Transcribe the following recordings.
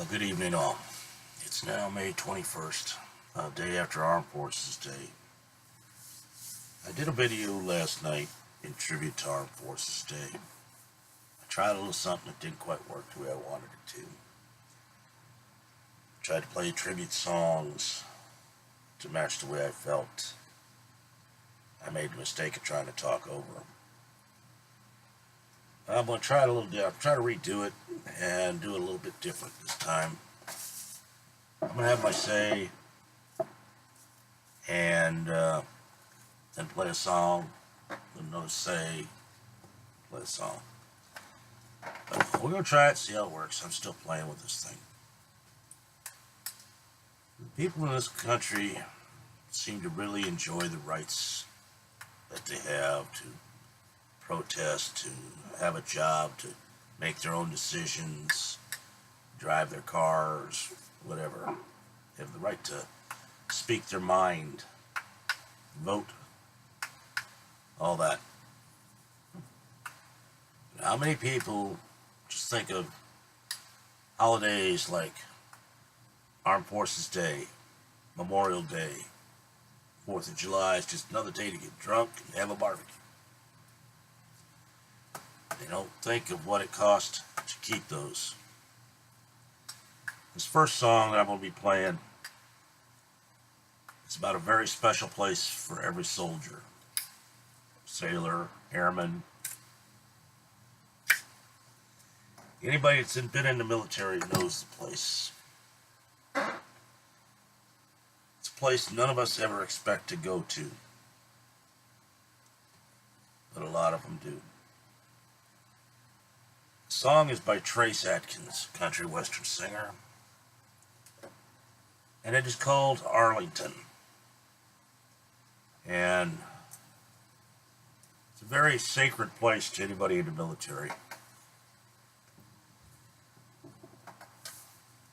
Good evening, all. It's now May 21st, day after Armed Forces Day. I did a video last night in tribute to Armed Forces Day. I tried a little something that didn't quite work the way I wanted it to. I tried to play tribute songs to match the way I felt. I made the mistake of trying to talk over them. I'm going to try it a little different. Try to redo it and do it a little bit different this time. I'm going to have my say and then play a song, then another say, play a song. But we're going to try it, see how it works. I'm still playing with this thing. The people in this country seem to really enjoy the rights that they have to protest, to have a job, to make their own decisions, drive their cars, whatever. They have the right to speak their mind, vote, all that. How many people just think of holidays like Armed Forces Day, Memorial Day, 4th of July is just another day to get drunk and have a barbecue? They don't think of what it costs to keep those. This first song that I'm going to be playing is about a very special place for every soldier, sailor, airman. Anybody that's been in the military knows the place. It's a place none of us ever expect to go to, but a lot of them do. The song is by Trace Atkins, country western singer, and it is called Arlington. And it's a very sacred place to anybody in the military.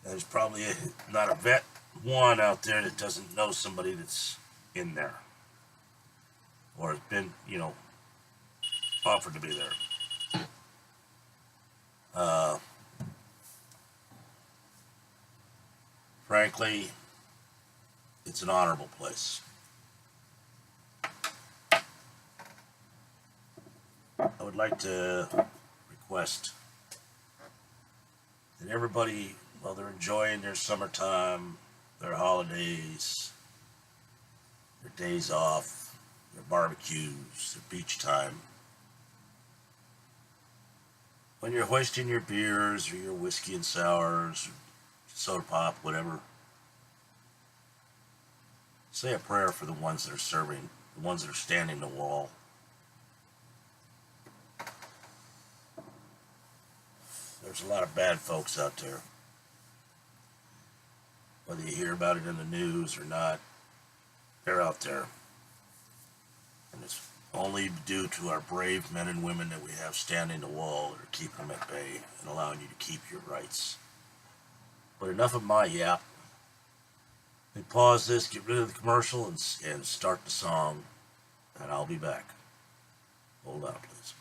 There's probably not a vet one out there that doesn't know somebody that's in there or has been, offered to be there. Frankly, it's an honorable place. I would like to request that everybody, while they're enjoying their summertime, their holidays, their days off, their barbecues, their beach time, when you're hoisting your beers or your whiskey and sours, or soda pop, whatever, say a prayer for the ones that are serving, the ones that are standing the wall. There's a lot of bad folks out there. Whether you hear about it in the news or not, they're out there. And it's only due to our brave men and women that we have standing the wall that are keeping them at bay and allowing you to keep your rights. But enough of my yap. Let me pause this, get rid of the commercial, and start the song, and I'll be back. Hold on, please.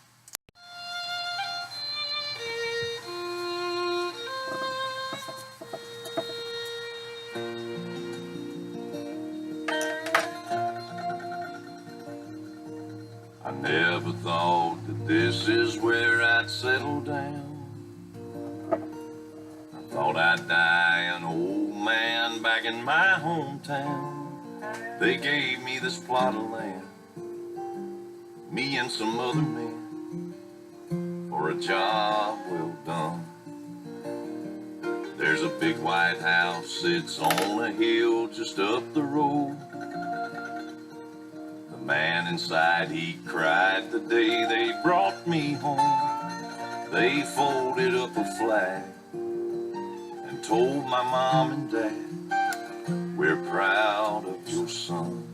I never thought that this is where I'd settle down. I thought I'd die an old man back in my hometown. They gave me this plot of land, me and some other men, for a job well done. There's a big white house, sits on a hill just up the road. The man inside, he cried the day they brought me home. They folded up a flag and told my mom and dad, we're proud of your son.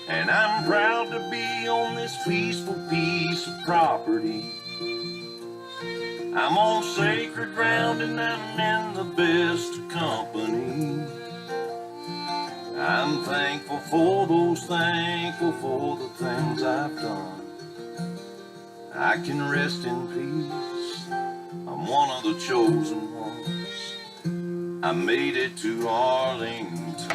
And I'm proud to be on this peaceful piece of property. I'm on sacred ground and I'm in the best of company. I'm thankful for those, thankful for the things I've done. I can rest in peace, I'm one of the chosen ones. I made it to Arlington.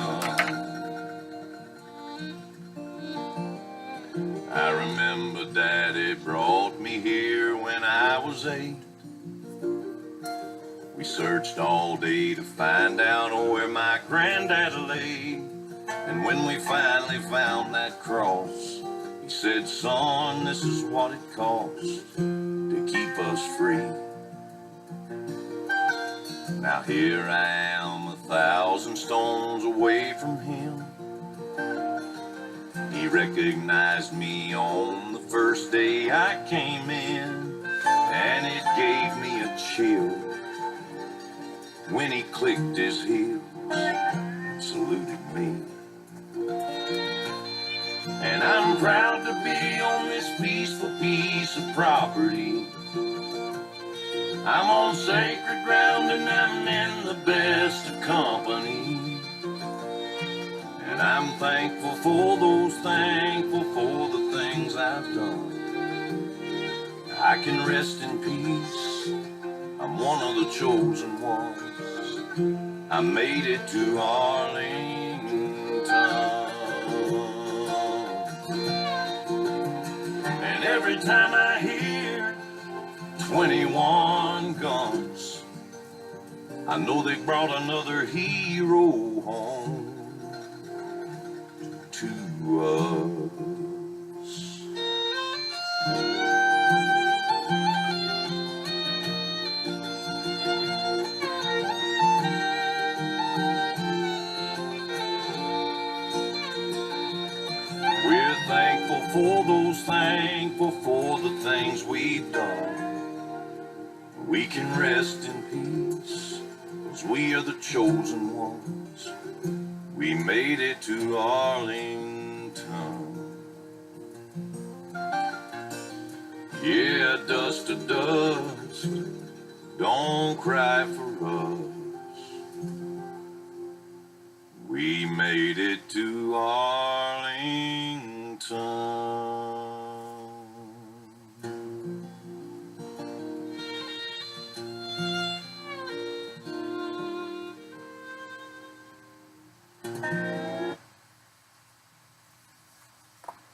I remember Daddy brought me here when I was 8. We searched all day to find out where my granddad lay. And when we finally found that cross, he said, son, this is what it costs to keep us free. Now here I am 1,000 stones away from him. He recognized me on the first day I came in, and it gave me a chill when he clicked his heels and saluted me. And I'm proud to be on this peaceful piece of property. I'm on sacred ground and I'm in the best of company. And I'm thankful for the things I've done. I can rest in peace, I'm one of the chosen ones. I made it to Arlington. And every time I hear 21 guns, I know they brought another hero home to us. We're thankful for the things we've done. We can rest in peace, 'cause we are the chosen ones. We made it to Arlington. Yeah, dust to dust, don't cry for us. We made it to Arlington.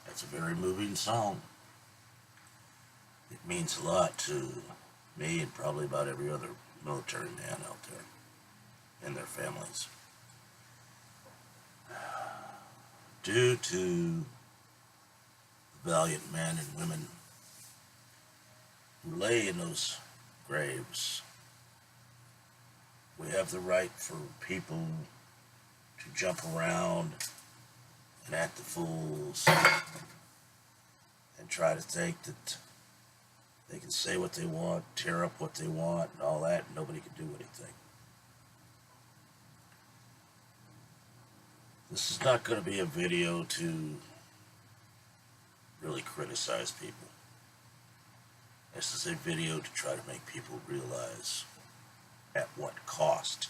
That's a very moving song. It means a lot to me and probably about every other military man out there and their families. Due to the valiant men and women who lay in those graves, we have the right for people to jump around and act the fools and try to think that they can say what they want, tear up what they want, and all that, and nobody can do anything. This is not going to be a video to really criticize people. This is a video to try to make people realize at what cost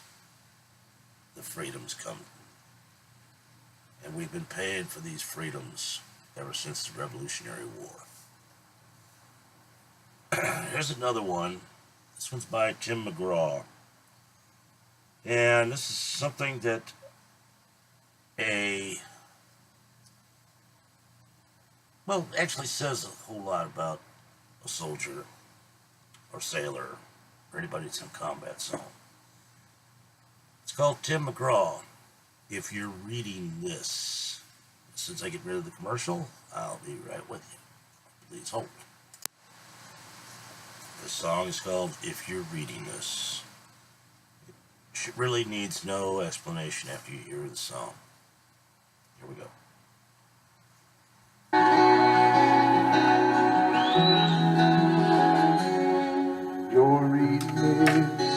the freedoms come. And we've been paying for these freedoms ever since the Revolutionary War. Here's another one. This one's by Tim McGraw. And this is something that actually says a whole lot about a soldier or sailor or anybody that's in combat zone. It's called Tim McGraw. If you're reading this, since I get rid of the commercial, I'll be right with you. Please hold. The song is called If You're Reading This. It really needs no explanation after you hear the song. Here we go. You're reading this,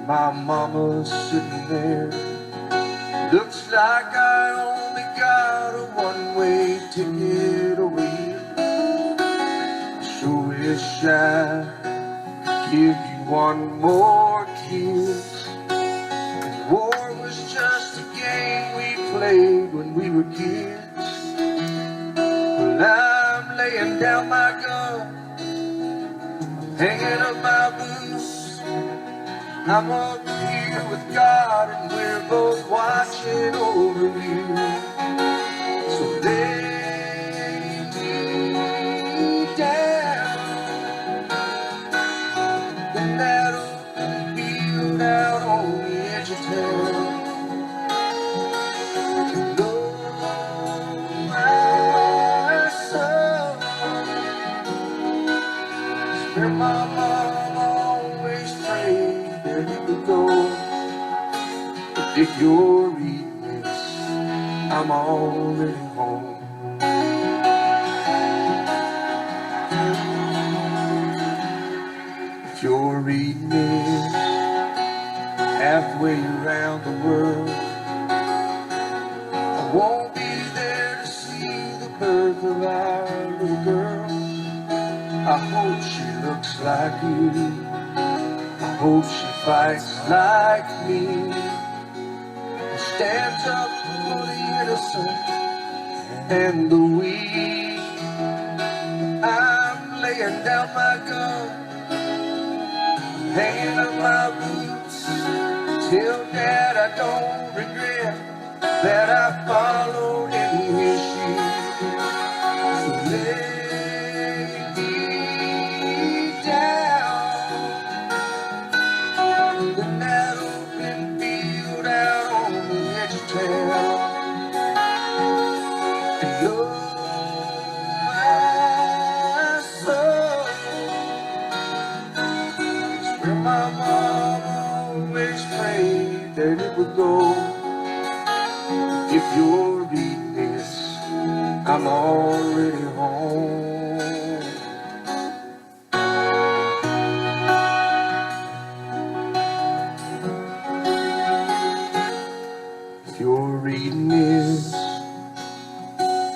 my mama's sitting there. Looks like I only got a one-way ticket away. Sure wish I could give you one more kiss. And war was just a game we played when we were kids. Well, I'm laying down my gun, hanging up my boots, I'm up here with God and we're both watching over you. So lay me down in that open field out on the edge of town. My son, where my mom always prayed that it would go. But if you're reading this, I'm already home. If you're reading this halfway around the world, I won't be there to see the birth of our little girl. I hope she looks like you. I hope she fights like me and stands up for the innocent and the weak. I'm laying down my gun, hanging up my boots. Tell Dad I don't regret that I followed in his shoes. So lay me down in that open field out on the edge of town. And Lord, my soul, it's where my mom always prayed that it would go. If you're reading this, I'm already home. If you're reading this,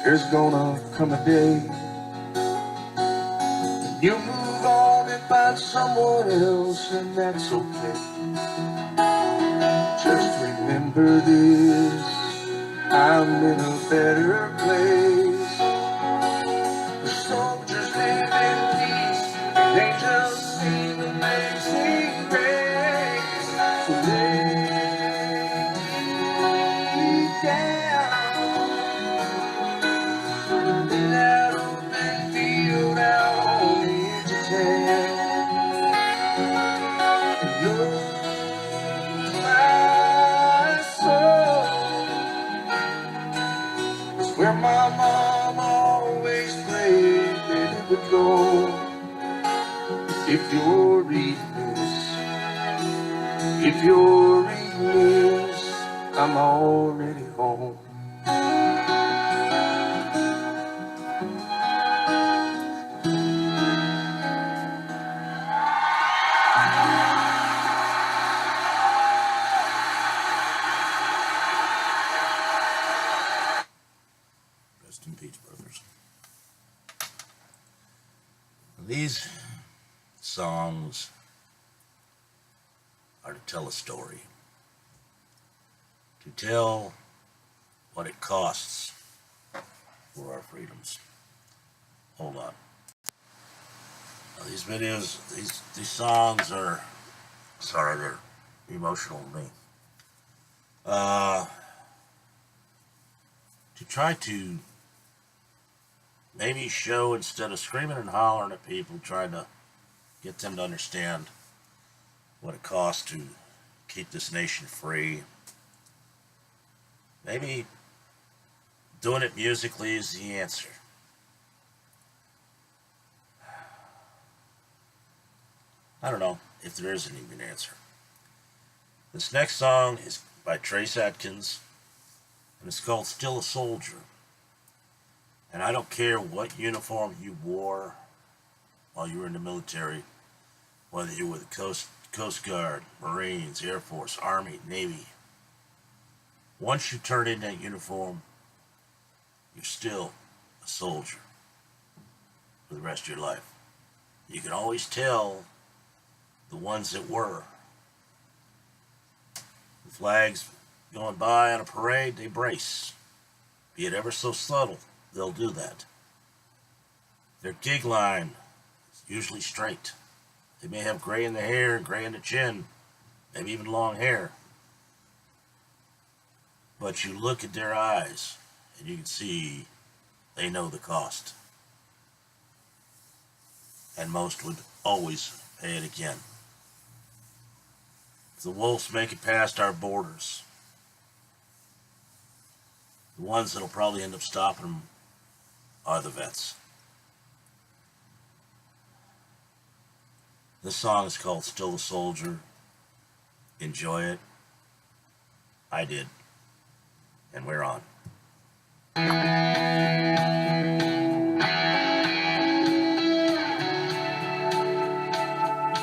there's gonna come a day when you move on and find someone else, and that's okay. Just remember this, I'm in a better place. The soldiers live in peace, and angels sing amazing grace. So lay me down in that open field out on the edge of town. And Lord, my soul, it's where my mom always prayed that it would go. If you're reading this, if you're reading this, I'm already home. Rest in peace, brothers. These songs are to tell a story, to tell what it costs for our freedoms. Hold on. Now, these videos, these songs are, sorry, they're emotional to me. To try to maybe show, instead of screaming and hollering at people, trying to get them to understand what it costs to keep this nation free. Maybe doing it musically is the answer. I don't know if there is an even answer. This next song is by Trace Atkins, and it's called Still a Soldier. And I don't care what uniform you wore while you were in the military, whether you were the Coast Guard, Marines, Air Force, Army, Navy. Once you turn in that uniform, you're still a soldier for the rest of your life. You can always tell the ones that were. The flags going by on a parade, they brace. Be it ever so subtle, they'll do that. Their gig line is usually straight. They may have gray in the hair and gray in the chin, maybe even long hair. But you look at their eyes and you can see they know the cost. And most would always pay it again. If the wolves make it past our borders, the ones that'll probably end up stopping them are the vets. This song is called Still a Soldier. Enjoy it. I did. And we're on.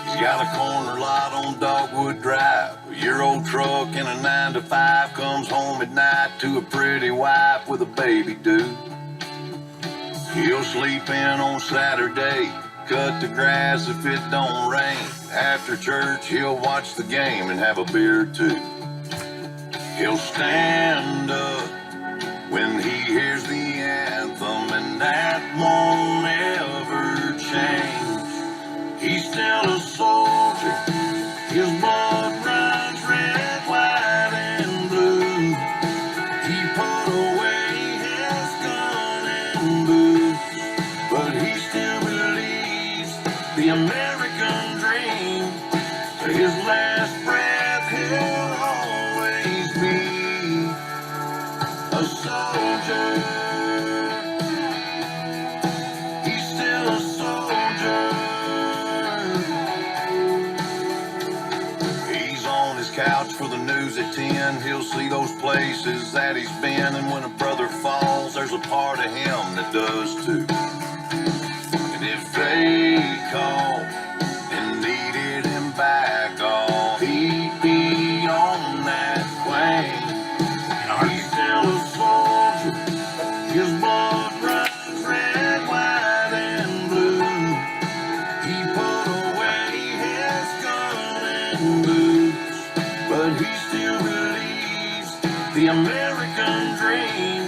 He's got a corner lot on Dogwood Drive. A year-old truck and a 9 to 5. Comes home at night to a pretty wife with a baby dude. He'll sleep in on Saturday, cut the grass if it don't rain. After church, he'll watch the game and have a beer or two. He'll stand up when he hears the anthem, and that won't ever change. He's still a soldier, his blood runs red, white, and blue. He put away his gun and boots, but he still believes the American dream. To his last breath, he'll always be a soldier. He's still a soldier. He's on his couch for the news at 10. He'll see those places that he's been, and when a brother falls, there's a part of him that does too. And if they call and needed him back, oh, he'd be on that plane. He's still a soldier, his blood runs red, white, and blue. He put away his gun and boots, but he still believes the American dream.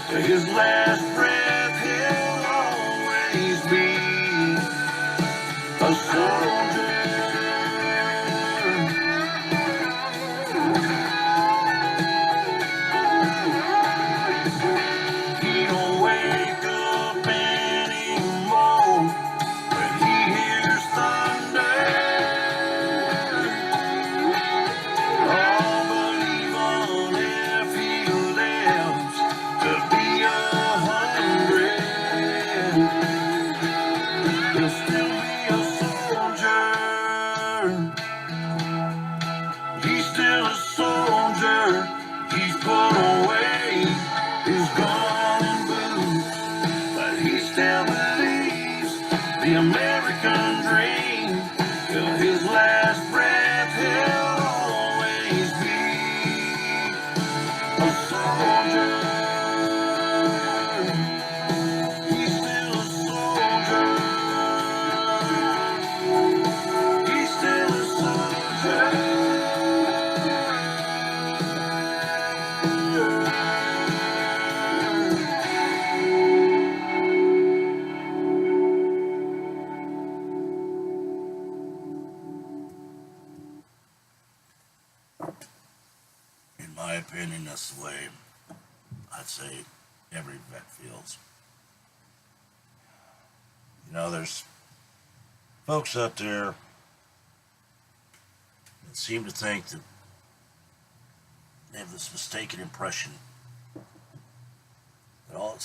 To his last breath, he'll always be a soldier. He don't wake up anymore when he hears thunder. Oh, but even if he lives to be 100, he'll still be a soldier. He's still a soldier. He's put away his gun and boots, but he still believes the American dream. Till his last breath, he'll always be a soldier. He's still a soldier. He's still a soldier. In my opinion, that's the way I'd say every vet feels. You know, there's folks out there that seem to think that they have this mistaken impression that all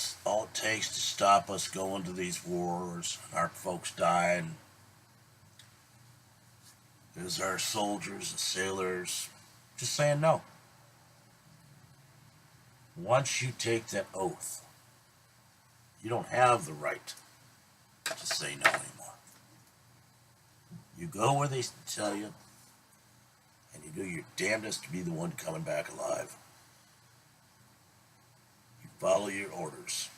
it takes to stop us going to these wars and our folks dying is our soldiers and sailors just saying no. Once you take that oath, you don't have the right to say no anymore. You go where they tell you, and you do your damnedest to be the one coming back alive. You follow your orders.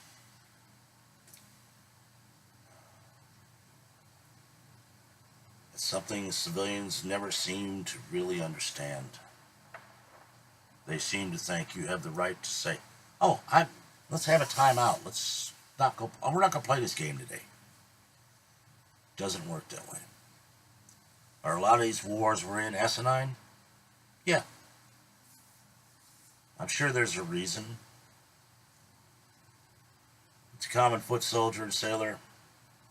It's something civilians never seem to really understand. They seem to think you have the right to say, "Oh, let's have a timeout. Let's not go. Oh, we're not going to play this game today." Doesn't work that way. Are a lot of these wars we're in asinine? Yeah, I'm sure there's a reason. It's a common foot soldier and sailor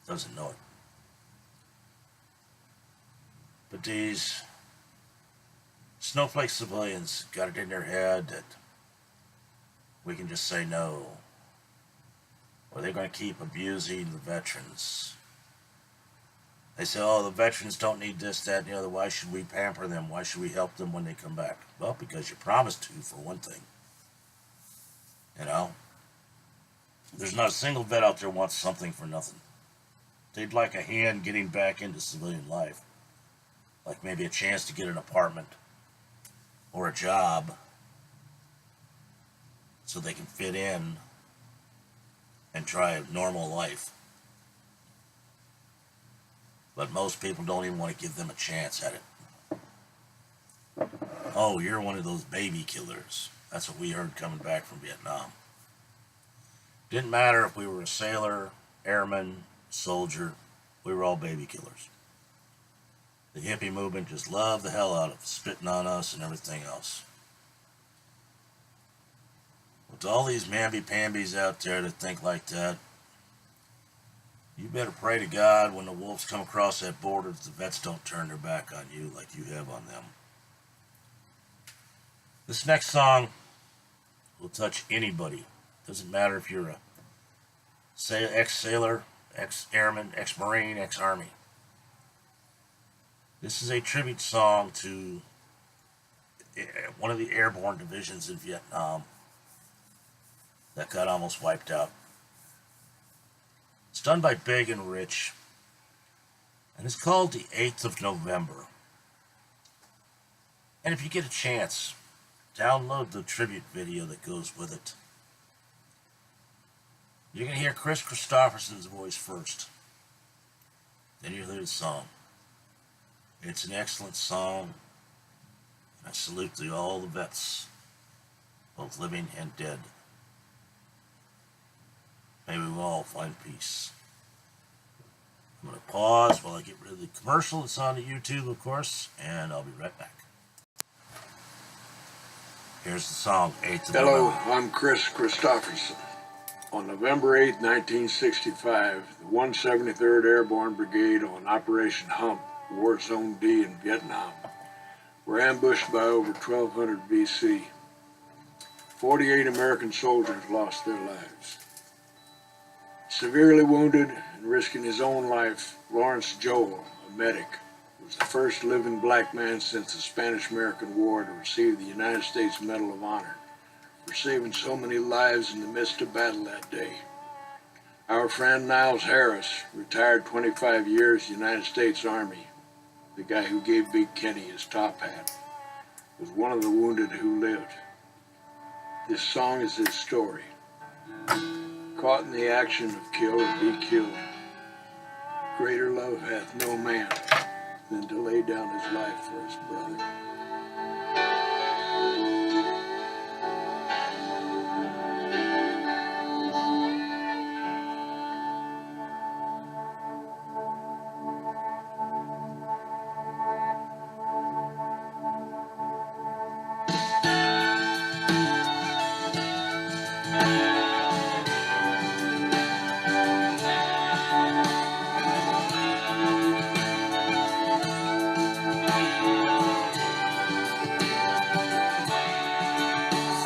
doesn't know it. But these snowflake civilians got it in their head that we can just say no, or they're going to keep abusing the veterans. They say, oh, the veterans don't need this, that, and the other. Why should we pamper them? Why should we help them when they come back? Well, because you promised to, for one thing. You know? There's not a single vet out there wants something for nothing. They'd like a hand getting back into civilian life. Like maybe a chance to get an apartment or a job so they can fit in and try a normal life. But most people don't even want to give them a chance at it. Oh, you're one of those baby killers. That's what we heard coming back from Vietnam. Didn't matter if we were a sailor, airman, soldier, we were all baby killers. The hippie movement just loved the hell out of spitting on us and everything else. With all these mamby-pambies out there that think like that, you better pray to God when the wolves come across that border that the vets don't turn their back on you like you have on them. This next song will touch anybody. Doesn't matter if you're a ex-sailor, ex-airman, ex-marine, ex-army. This is a tribute song to one of the airborne divisions in Vietnam that got almost wiped out. It's done by Big and Rich, and it's called The 8th of November. And if you get a chance, download the tribute video that goes with it. You're going to hear Chris Christopherson's voice first. Then you'll hear the song. It's an excellent song, and I salute to all the vets, both living and dead. May we all find peace. I'm going to pause while I get rid of the commercial. It's on the YouTube, of course, and I'll be right back. Here's the song, 8th of Hello, November. I'm Chris Christopherson. On November 8, 1965, the 173rd Airborne Brigade on Operation Hump, War Zone D in Vietnam, were ambushed by over 1,200 BC. 48 American soldiers lost their lives. Severely wounded and risking his own life, Lawrence Joel, a medic, was the first living black man since the Spanish-American War to receive the United States Medal of Honor for saving so many lives in the midst of battle that day. Our friend Niles Harris, retired 25 years United States Army, the guy who gave Big Kenny his top hat, was one of the wounded who lived. This song is his story. Caught in the action of kill or be killed, greater love hath no man than to lay down his life for his brother.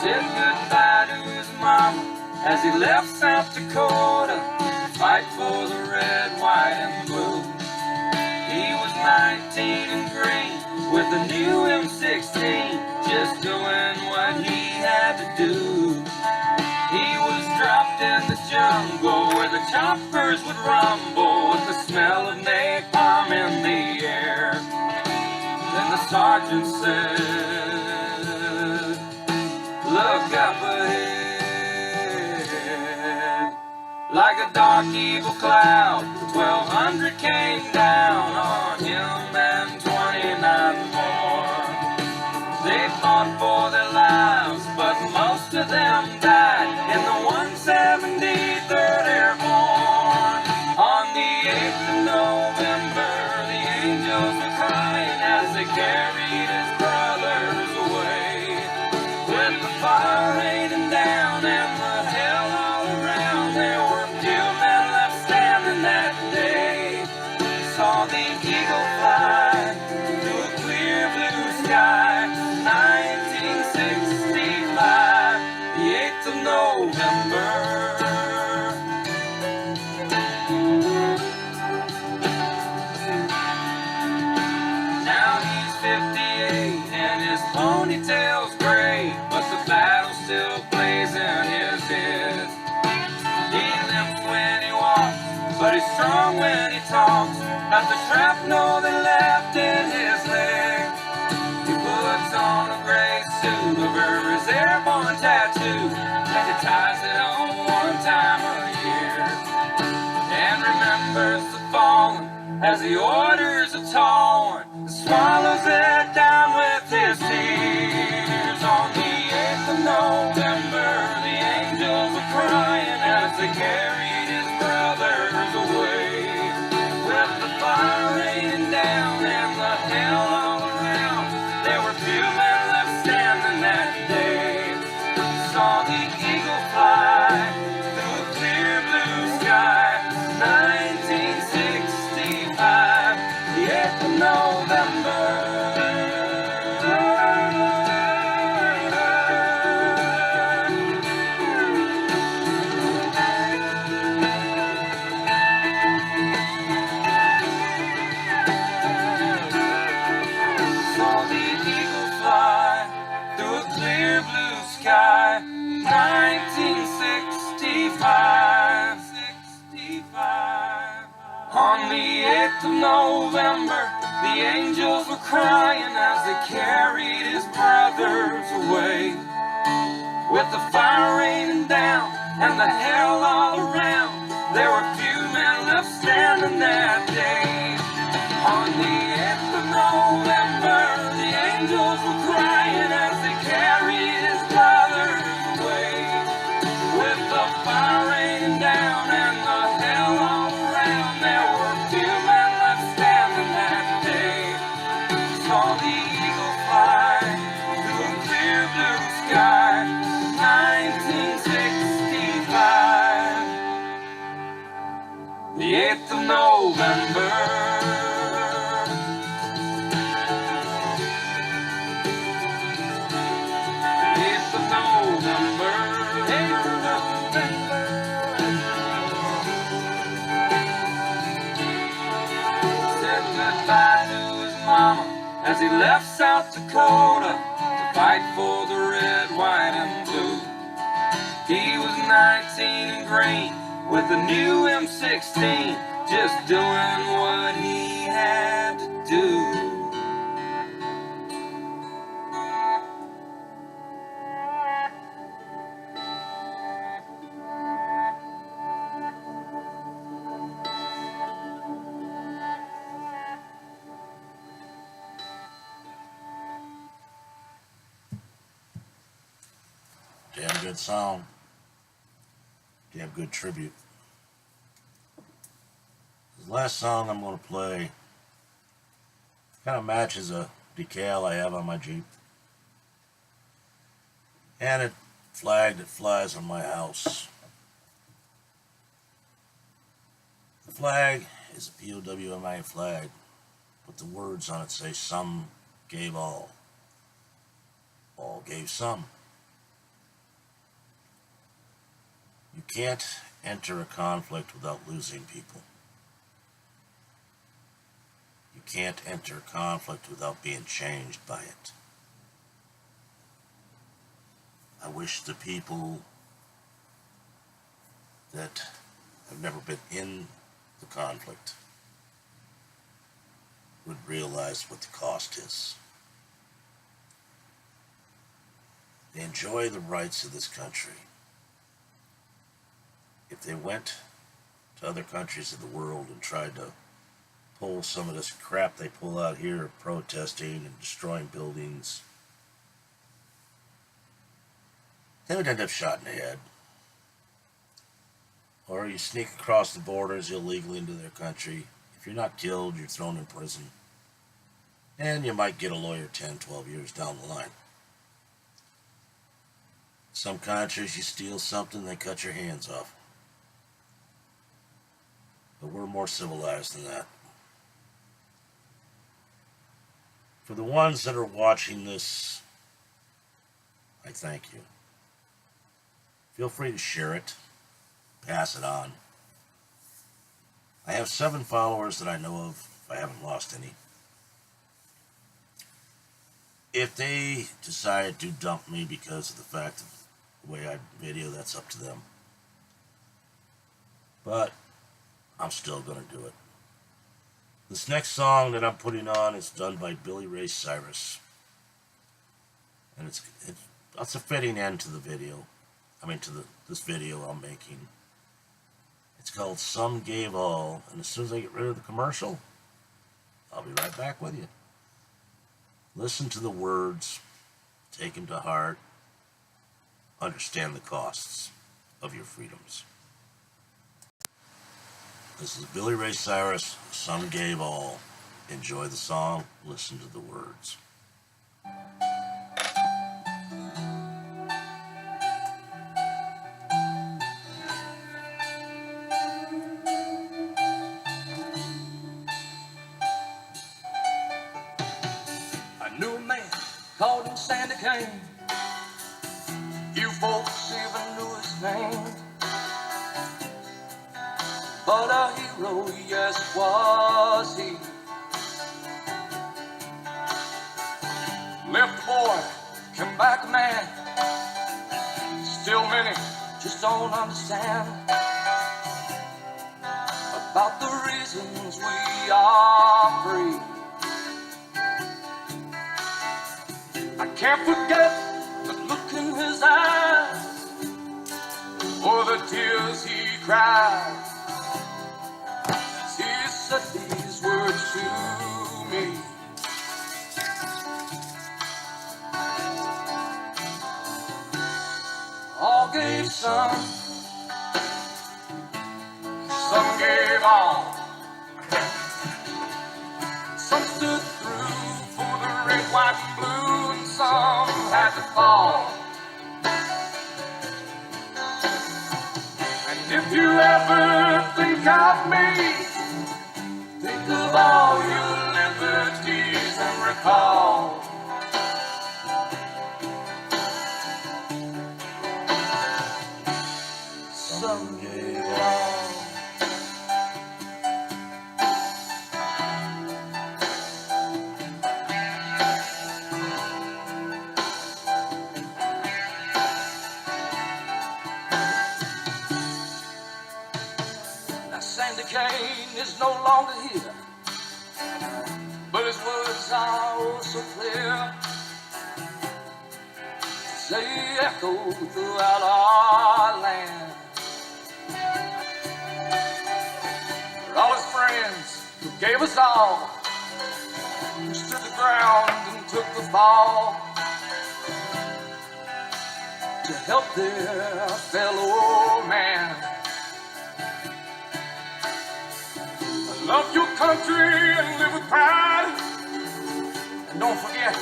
Said goodbye to his mama as he left South Dakota to fight for the red, white, and blue. He was 19 and green with a new M16, just doing what he had to do. He was dropped in the jungle where the choppers would rumble with the smell of napalm in the air. Then the sergeant said, look up ahead. Like a dark evil cloud, 1,200 came down on him and 29 more. They fought for their lives, but most of them died in the 173rd Airborne. On the 8th of November, the angels were crying as they carried his brothers away. saw the eagle fly through a clear blue sky. 1965, the 8th of November. Now he's 58 and his ponytail's gray, but the battle's still blazing in his head. He limps when he walks, but he's strong when he talks. Not the shrapnel they left in his leg. He puts on a gray suit over his airborne tattoo, and he ties it on one time a year. And remembers the fallen as he orders a tall one and swallows it down with his tears. On the 8th of November, the angels were crying as they carried his brothers away. With the fire raining down and the hell all around, there were few men left standing that day. Saw the eagle fly through a clear blue sky. 1965, the 8th of November. Saw the eagle fly through a clear blue sky. 1965. On the 8th of November, the angels were crying as they carried his brothers away. With the fire raining down and the hell all around, there were few men left standing that day. On the 8th of November, the angels were crying as they carried his brothers away. With the fire raining down and the hell all around, there were few men left standing that day. Saw the eagle fly through a clear blue sky. 1965, the 8th of November. Said goodbye to his mama as he left South Dakota to fight for the red, white, and blue. He was 19 and green with a new M16, just doing what he had to do. Damn good song. Damn good tribute. The last song I'm going to play kind of matches a decal I have on my Jeep. And a flag that flies on my house. The flag is a POWMI flag, but the words on it say some gave all gave some. You can't enter a conflict without losing people. You can't enter a conflict without being changed by it. I wish the people that have never been in the conflict would realize what the cost is. They enjoy the rights of this country. If they went to other countries of the world and tried to pull some of this crap they pull out here of protesting and destroying buildings, they would end up shot in the head. Or you sneak across the borders illegally into their country. If you're not killed, you're thrown in prison. And you might get a lawyer 10, 12 years down the line. Some countries, you steal something, they cut your hands off. But we're more civilized than that. For the ones that are watching this, I thank you. Feel free to share it, pass it on. I have 7 followers that I know of, if I haven't lost any. If they decide to dump me because of the fact of the way I video, that's up to them. But I'm still going to do it. This next song that I'm putting on is done by Billy Ray Cyrus. And it's a fitting end to the video. I mean, to this video I'm making. It's called Some Gave All. And as soon as I get rid of the commercial, I'll be right back with you. Listen to the words. Take them to heart. Understand the costs of your freedoms. This is Billy Ray Cyrus, Some Gave All. Enjoy the song, listen to the words. I knew a man called him Sandy Kane. You folks even knew his name. But a hero, yes, was he. Left a boy, came back a man. Still many just don't understand about the reasons we are free. I can't forget the look in his eyes or the tears he cried. He said these words to me. All gave some gave all. Some stood through for the red, white, and blue, and some had to fall. And if you ever think of me, think of all your liberties and recall some gave all. Now Sandy Kane is no longer here, but his words are oh so clear. They echo throughout our land. For all his friends who gave us all, who stood the ground and took the fall to help their fellow man. Love your country and live with pride, and don't forget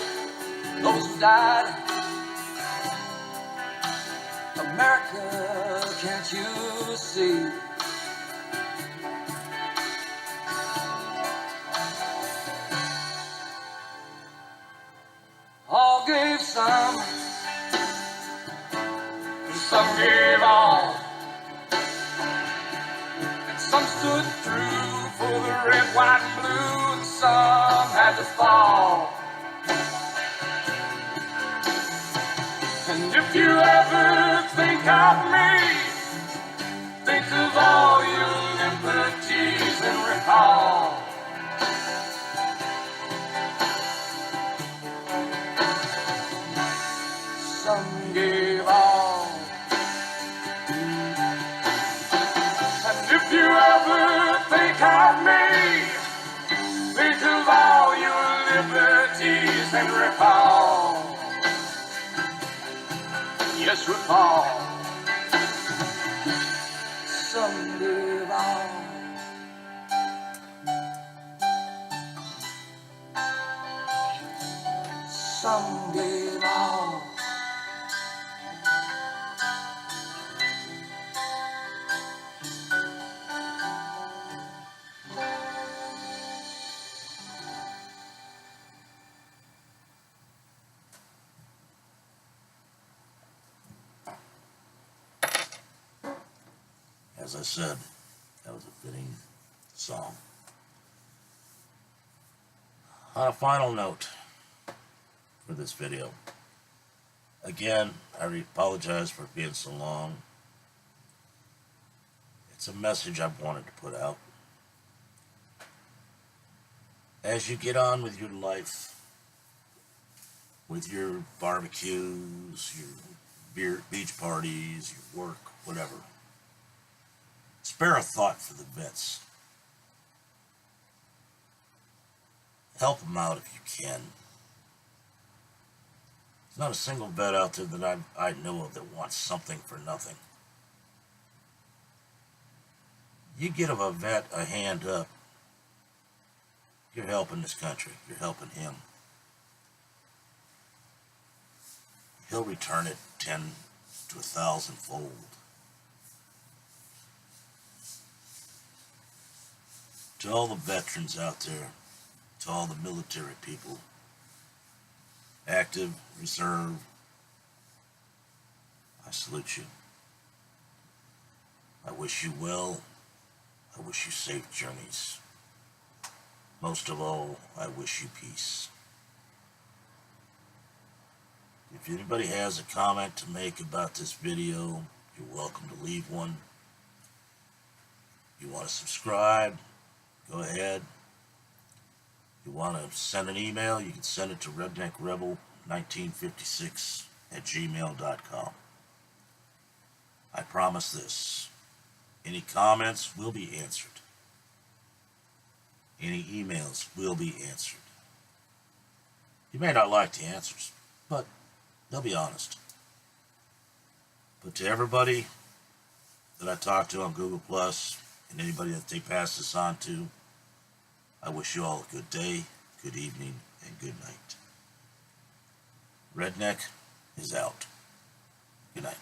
those who died. America, can't you see? All gave some, and some gave all. And some stood through for the red, white, and blue, and some had to fall. And if you ever think of me, think of all your liberties and recall some gave all. And if you ever think of me, think of all your liberties and recall. Yes, recall some gave all. Some gave all. as I said, that was a fitting song. On a final note for this video, again, I apologize for being so long. It's a message I've wanted to put out. As you get on with your life, with your barbecues, your beach parties, your work, whatever, spare a thought for the vets. Help them out if you can. There's not a single vet out there that I know of that wants something for nothing. You give a vet a hand up, you're helping this country. You're helping him. He'll return it 10 to 1,000-fold. To all the veterans out there, to all the military people, active, reserve, I salute you. I wish you well. I wish you safe journeys. Most of all, I wish you peace. If anybody has a comment to make about this video, you're welcome to leave one. You want to subscribe, go ahead. You want to send an email, you can send it to redneckrebel1956@gmail.com. I promise this. Any comments will be answered. Any emails will be answered. You may not like the answers, but they'll be honest. But to everybody that I talk to on Google Plus and anybody that they pass this on to, I wish you all a good day, good evening, and good night. Redneck is out. Good night.